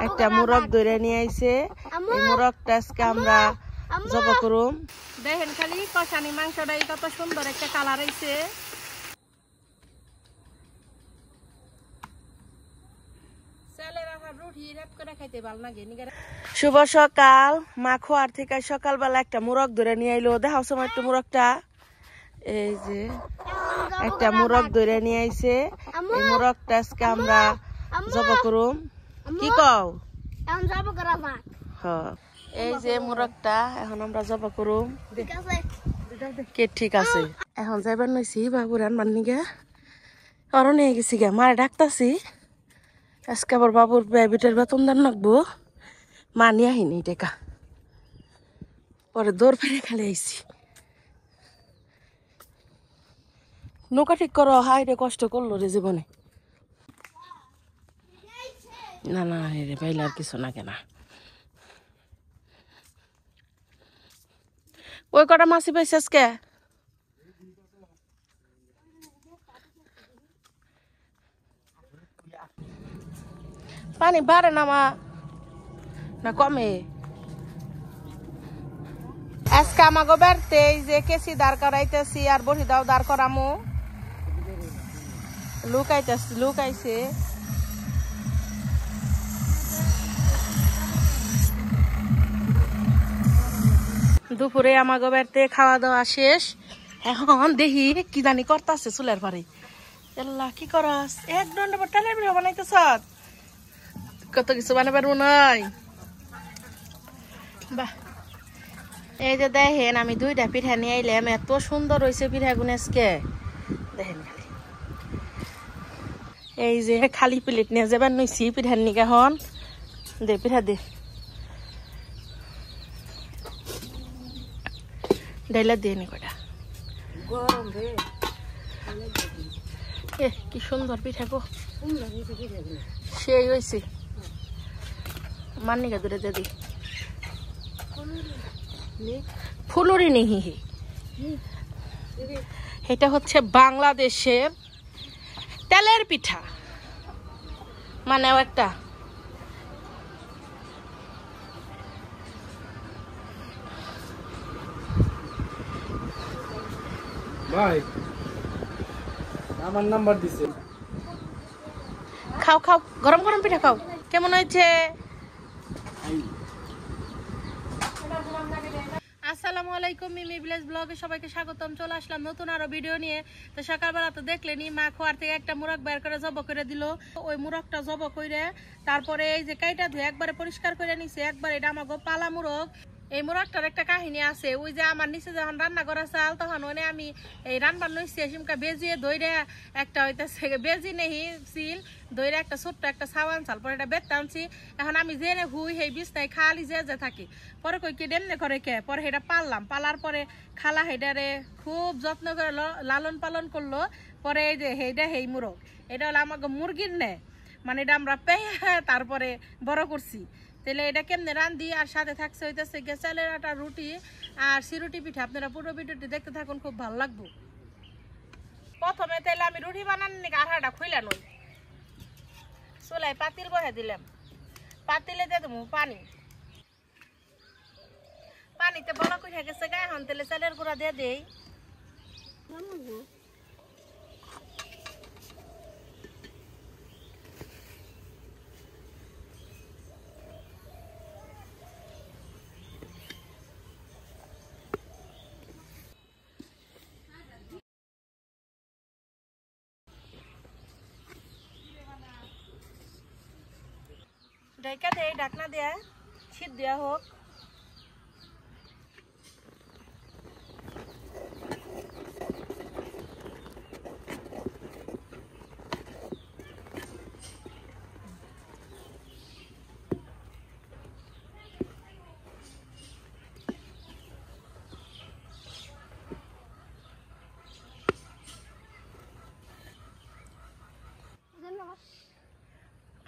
একটা মুরগ ধরে নিয়ে আইছে। এই মুরগটা আজকে আমরা জবা করুম। দেখেন খালি কষানি মাংসটা কত সুন্দর একটা কালার হইছে। শুভ সকাল। মা খোয়ার থেকে সকালবেলা একটা মুরগ ধরে নিয়ে আইলো। দেখাও সময় একটু মুরগটা। এই যে একটা মুরগ ধরে নিয়ে আইছে। এই মুরগটা আজকে আমরা জবা করুম। কি কও? এই যে মুরগটা এখন আমরা জবা করুম। কে ঠিক আছে। এখন যাইবার নইছি বাবু রান্নার নিগে। আরো নিয়ে গেছি গে মারে ডাকতাছি। আজকে আবার বাবুর প্রাইভেটের বেতন দান রাখবো। মা নিয়ে আহিনি টাকা। পরে দৌড় ফেরে খালি আইছি। নৌকা ঠিক করো। হাই রে কষ্ট করলো রে জীবনে। না না রে পাইলে আর কিছু না কেনা। ওই কটা মাছি পাইছে আজকে। পানি বাড়ে না মা না কমে? আজকে আমাকে বাড়তে এই যে কেসি দাঁড় করাইতেছি আর বসি দাও দাঁড় করামো। লুকাইছে দুপুরে আমাকে বাড়তে খাওয়া দাওয়া শেষ। এখন দেখি কি জানি করতেছে চুলের পারে। আল্লাহ কি করস? এক ঘন্টা পর তেলের পিঠা বানাইতেছ। কত কিছু বানাবার মনে হয়। বাহ এই যে দেখেন আমি 2টা পিঠা নিয়ে আইলাম। এত সুন্দর হয়েছে পিঠা গুনেসকে দেখেন খালি। এই যে খালি প্লেট নিয়ে যাবার নইছি পিঠার নিকে। হন দে পিঠা দে ডাইলা দিয়ে নি কটা। কি সুন্দর পিঠা গো। সেই হয়েছে মান্নিকা দূরে দিদি ফুলুরি নিহি। এটা হচ্ছে বাংলাদেশের তেলের পিঠা। মানেও একটা ভাই আমার নাম্বার দিছে। খাও খাও গরম গরম পিঠা খাও। কেমন হয়েছে? আসসালামু আলাইকুম। মিমি ভিলেজ ব্লগে সবাইকে স্বাগতম। চলে আসলাম নতুন আরো ভিডিও নিয়ে। তো সকালবেলা তো দেখলেনি মা খোয়ার থেকে একটা মুরগ বের করে জব করে দিল। ওই মুরগটা জব করে তারপরে এই যে কাইটা ধুয়ে একবারে পরিষ্কার করে নিছে। একবার এটা আমাকে পালা মুরগ। এই মুরগটার একটা কাহিনী আছে। ওই যে আমার নিচে যখন রান্না করা চাল তখন ওনে আমি এই রান্নার লইছি সিমকা বেজিয়ে দইরে একটা হইতেছে বেজি নেই সিল দইরে একটা ছোট্ট একটা সাবান চাল পরে এটা বেত টানছি। এখন আমি জেনে হুই সেই বিছনায় খালি যে থাকি। পরে কই কি ডেমনে করে কে পরে সেটা পারলাম। পালার পরে খালা হেডারে খুব যত্ন করে লালন পালন করলো। পরে এই যে হেইডা হেই মুরগ এটা হলো আমাকে মুরগির নে মানে এটা আমরা পেয়ে তারপরে বড় করছি। তাহলে এটা কেমনে রান্ধি আর সাথে থাকছে হইতেছে চালের আটা রুটি আর সিরুটি পিঠা। আপনারা পুরো ভিডিওটি দেখতে থাকুন, খুব ভালো লাগবে। প্রথমে তাইলে আমি রুটি বানানোর নাকি আঠাটা খুইলা নই চুলাই পাতিল বহে দিলাম। পাতিলে দিয়ে দেবো পানি। পানিতে বলা কইরা গেছে গা। এখন তাহলে চালের গুঁড়া দিয়ে দেই। ঢাকা দেয় ঢাকনা দেয়া শীত দেওয়া হোক।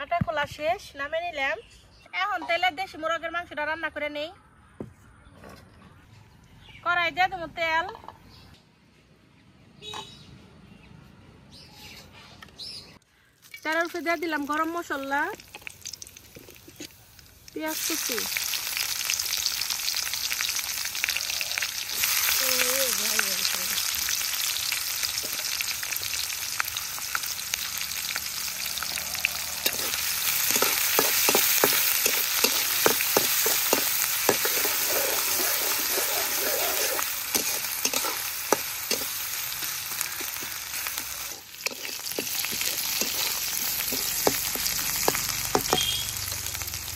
আটা খোলা শেষ নামে নিলাম। এখন তেলে দেশি মুরগের মাংসটা রান্না করে নেই। কড়াই দিয়ে দেবো তেল। তার উপরে দিয়ে দিলাম গরম মশলা। পেঁয়াজ কুচি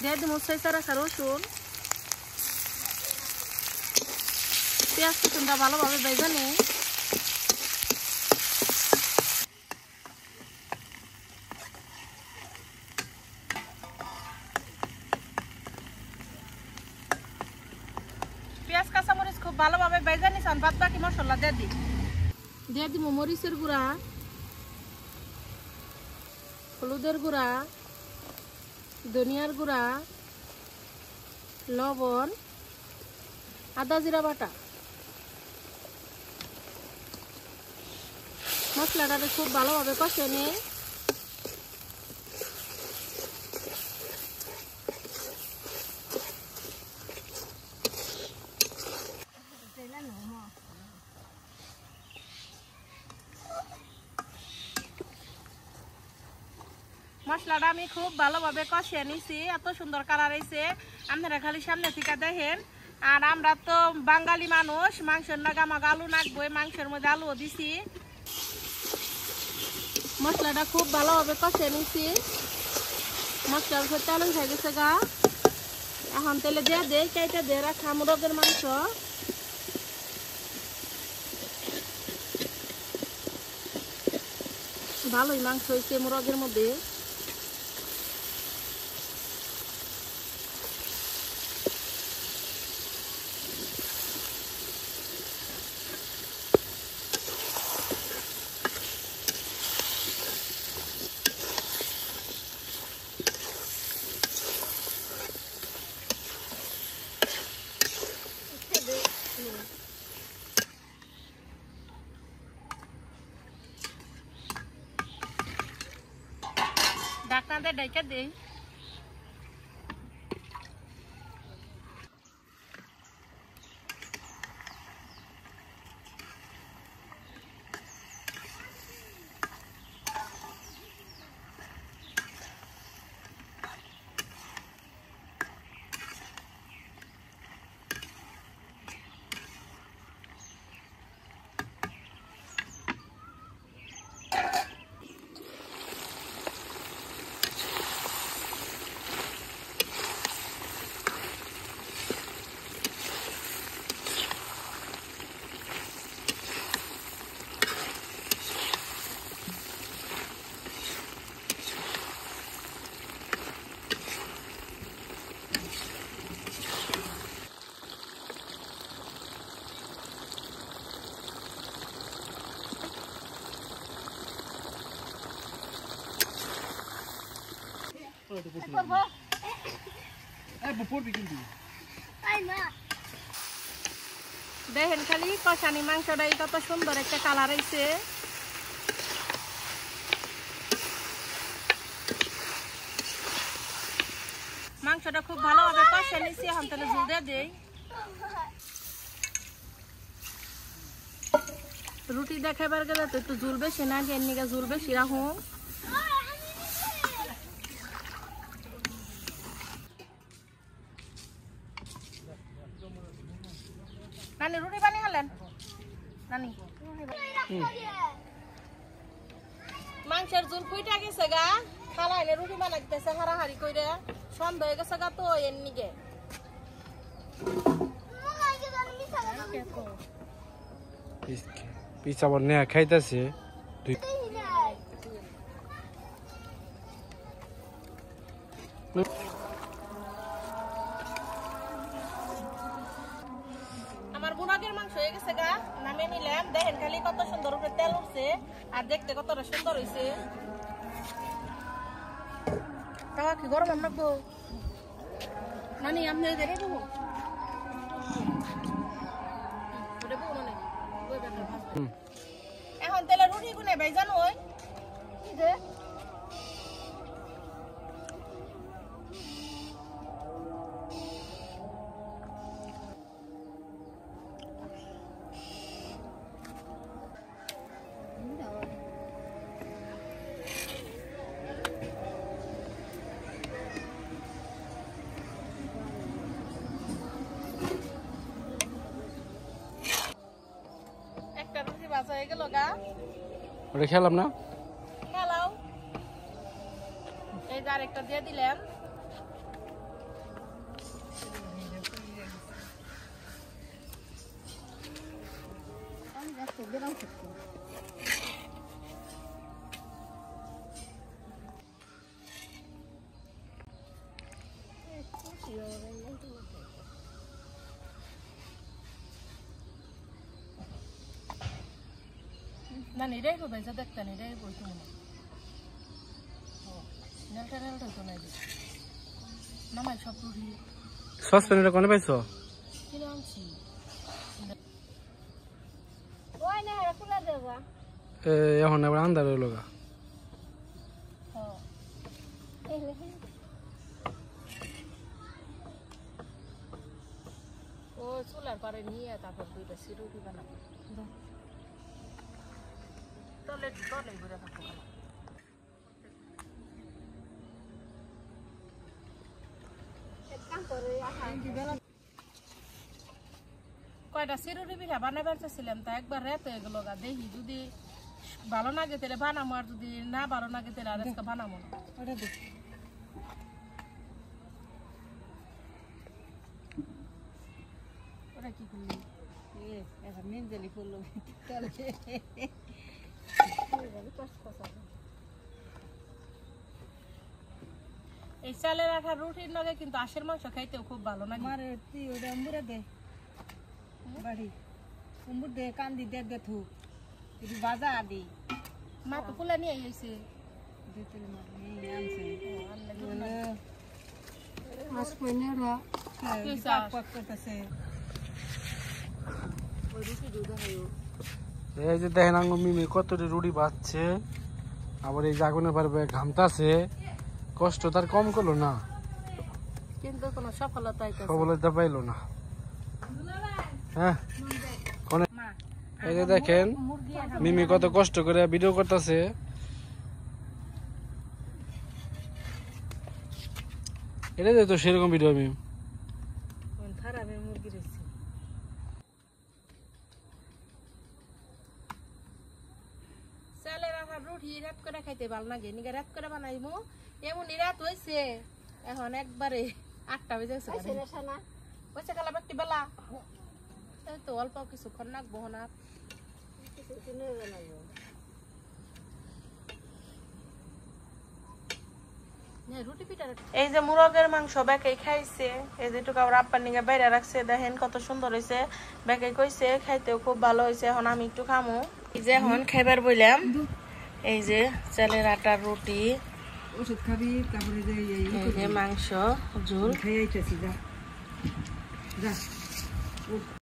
দিয়ে দিব ছয়টা রাখা রসুন পেঁয়াজ রসুনটা ভালোভাবে ভেজে নিই পেঁয়াজ কাঁচামরিচ খুব ভালোভাবে ভেজে নিয়েছেন বাদ বাকি মশলা দিয়ে দিব মরিচের গুঁড়া হলুদের গুঁড়া ধনিয়ার গুঁড়া লবণ আদা জিরা বাটা মশলাটাকে খুব ভালোভাবে কষে নিয়ে মশলাটা আমি খুব ভালোভাবে কষিয়ে নিছি এত সুন্দর কালার হয়েছে আপনারা খালি সামনে থেকে দেখেন আর আমরা তো বাঙালি মানুষ মাংসের নাগে আমাকে আলু নাকবো মাংসের মধ্যে আলুও দিছি মশলাটা খুব ভালোভাবে কষিয়ে নিছি মশলার উপর তেল উঠে গেছে গা এখন তেলে দিয়ে দেই কেটে দিয়ে রাখা মুরগের মাংস ভালোই মাংস হয়েছে মুরগের মধ্যে ঢাকনা দিয়ে ঢেকে দেই দেখেন খালি কষানি মাংসটাই কত সুন্দর একটা কালার হয়েছে মাংসটা খুব ভালোভাবে কষে নিচ্ছি এখন তাহলে ঝুল দিয়ে দেই রুটি দেখাবার গেলে তো একটু ঝুল বেশি না এমনিকে ঝুল বেশি রাখুন নানি রুটি বানিয়ে হলেন নানি মাংসের ঝুল ফুইটা গেছে গা খালাইলে রুটি বানাইতেছে হারাহারি কইরে সন্ধ্যা হয়ে গেছে গা তো এমনিকে পিছা বনে খাইতেছে আমার মুরগের মাংস হয়ে গেছে গা নামে নিলাম দেখেন খালি কত সুন্দর উপরে তেল উঠছে আর দেখতে কতটা সুন্দর হয়েছে তাওয়া কি গরম আমরা গো নানি আমনে দেরে দেবো এখন তেলে রুটি গুনে ভাই জানো ওই যে গেল গা ওটা খেলাম না খেলাও এই যে আরেকটা দিয়ে দিলাম না নিরাই তো ভাই দেখতে নিরাই বলতো না নেলটা নেলটা তো নাই নামাই সব রুটি সসপ্যানটা কোনে পাইছো কিনে আনছি ওই না খোলা দেবা এখন আবার আন্দার হইল গা ও চুলার পারে নিয়ে তারপর দুইটা রুটি বানাবো তলে তলে ঘুরে থাকবো কয়টা সিরুরি পিঠা বানাবার চাইছিলাম তা একবার রাত হয়ে গেল গা দেখি যদি ভালো লাগে তাহলে বানাবো আর যদি না ভালো লাগে তাহলে আর আজকে বানাবো না ওটা দেখ ওটা কি করলি এখন নিঞ্জালি করলো এই চালের আঠা রুটির লগে কিন্তু আশের মাংস খাইতেও খুব ভালো লাগে মারে তুই ওটা অম্বুরা দে বাড়ি অম্বুর দে কান্দি দে দে থু যদি বাজা দি মা তো কুলা নিয়ে আইছে দিতে মা এই আনছে মাছ কইনেরা কি সাপ করতেছে ওই রুটি দুধ হইও এই যে দেখেন আঙ্গু মিমি কতটি রুটি বাচ্ছে আবার এই জাগনে পারবে ঘামতাছে কষ্ট তার কম করলো না কিন্তু কোনো সফলতা আইতাছে সফলতা পাইলো না হ্যাঁ কোনে এই যে দেখেন মিমি কত কষ্ট করে ভিডিও করতেছে এটা তো সেরকম ভিডিও আমি কোন খারাপে মুরগি রইছে চালের আঠা রুটি রাত করে খাইতে ভালো লাগে নিগা রাত করে বানাইমু এমন রাত হইছে এখন একবারে 8টা বেজে গেছে ওইসে কালা ব্যক্তি বেলা এই তো অল্প কিছুক্ষণ নাকবো না এই যে মুরগের মাংস বেকাই খাইছে এই যেটুকু আমার আব্বার নিগে বাইরে রাখছে দেখেন কত সুন্দর হয়েছে বেকাই কইছে খাইতেও খুব ভালো হয়েছে এখন আমি একটু খামু এই যে এখন খাইবার বললাম এই যে চালের আটার রুটি ওষুধ খাবি তারপরে এই যে মাংস ঝোল খেয়ে আইতেছি যা যা